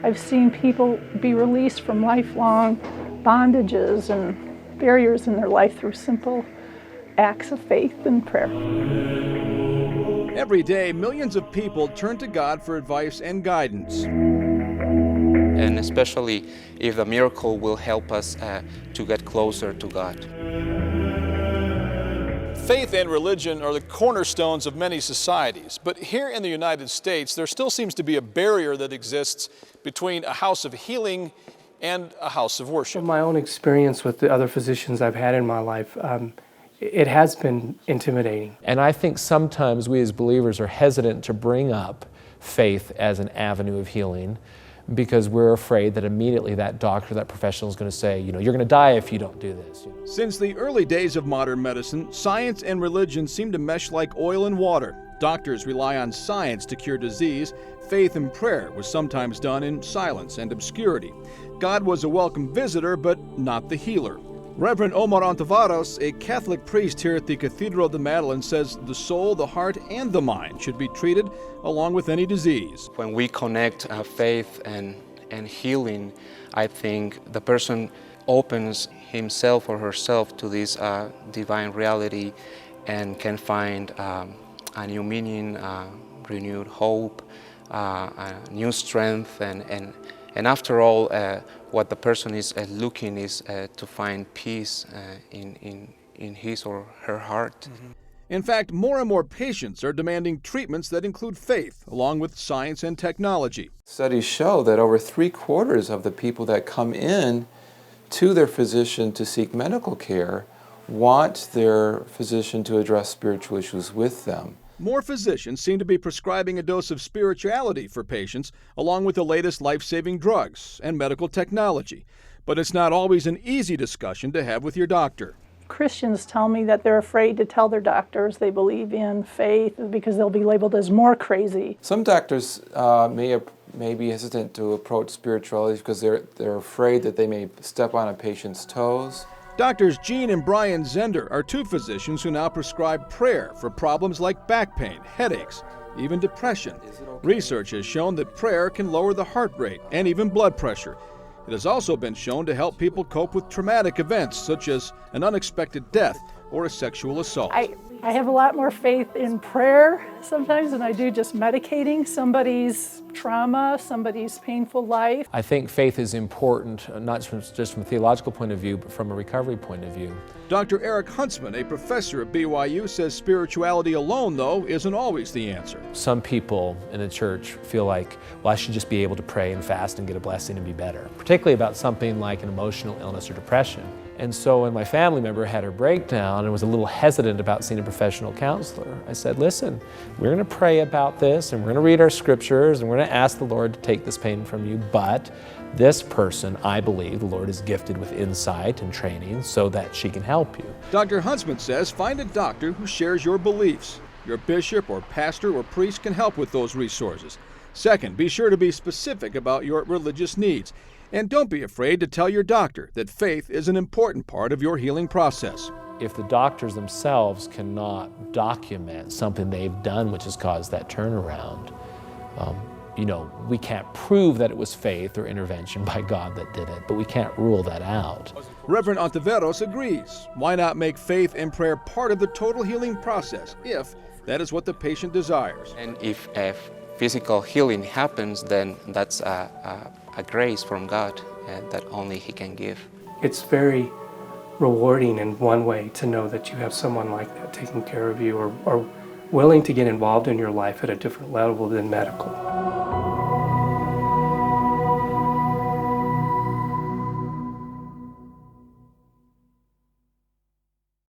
I've seen people be released from lifelong bondages and barriers in their life through simple acts of faith and prayer. Every day, millions of people turn to God for advice and guidance. And especially if the miracle will help us to get closer to God. Faith and religion are the cornerstones of many societies, but here in the United States, there still seems to be a barrier that exists between a house of healing and a house of worship. From my own experience with the other physicians I've had in my life, it has been intimidating. And I think sometimes we as believers are hesitant to bring up faith as an avenue of healing because we're afraid that immediately that doctor, that professional is going to say, you're going to die if you don't do this. Since the early days of modern medicine, science and religion seem to mesh like oil and water. Doctors rely on science to cure disease. Faith and prayer was sometimes done in silence and obscurity. God was a welcome visitor, but not the healer. Reverend Omar Ontiveros, a Catholic priest here at the Cathedral de Madeleine, says the soul, the heart, and the mind should be treated along with any disease. When we connect faith and healing, I think the person opens himself or herself to this divine reality and can find a new meaning, renewed hope, a new strength, and after all, what the person is looking is to find peace in his or her heart. Mm-hmm. In fact, more and more patients are demanding treatments that include faith, along with science and technology. Studies show that over 3/4 of the people that come in to their physician to seek medical care want their physician to address spiritual issues with them. More physicians seem to be prescribing a dose of spirituality for patients, along with the latest life-saving drugs and medical technology. But it's not always an easy discussion to have with your doctor. Christians tell me that they're afraid to tell their doctors they believe in faith because they'll be labeled as more crazy. Some doctors may be hesitant to approach spirituality because they're afraid that they may step on a patient's toes. Doctors Jean and Brian Zender are two physicians who now prescribe prayer for problems like back pain, headaches, even depression. Research has shown that prayer can lower the heart rate and even blood pressure. It has also been shown to help people cope with traumatic events such as an unexpected death or a sexual assault. I have a lot more faith in prayer sometimes than I do just medicating somebody's trauma, somebody's painful life. I think faith is important, not just from a theological point of view, but from a recovery point of view. Dr. Eric Huntsman, a professor at BYU, says spirituality alone, though, isn't always the answer. Some people in the church feel like, well, I should just be able to pray and fast and get a blessing and be better, particularly about something like an emotional illness or depression. And so when my family member had her breakdown and was a little hesitant about seeing a professional counselor, I said, listen, we're going to pray about this and we're going to read our scriptures and we're going to ask the Lord to take this pain from you, but this person, I believe, the Lord is gifted with insight and training so that she can help you. Dr. Huntsman says find a doctor who shares your beliefs. Your bishop or pastor or priest can help with those resources. Second, be sure to be specific about your religious needs. And don't be afraid to tell your doctor that faith is an important part of your healing process. If the doctors themselves cannot document something they've done which has caused that turnaround, we can't prove that it was faith or intervention by God that did it, but we can't rule that out. Reverend Ontiveros agrees. Why not make faith and prayer part of the total healing process if that is what the patient desires? And if physical healing happens, then that's a grace from God that only He can give. It's very rewarding in one way to know that you have someone like that taking care of you or willing to get involved in your life at a different level than medical.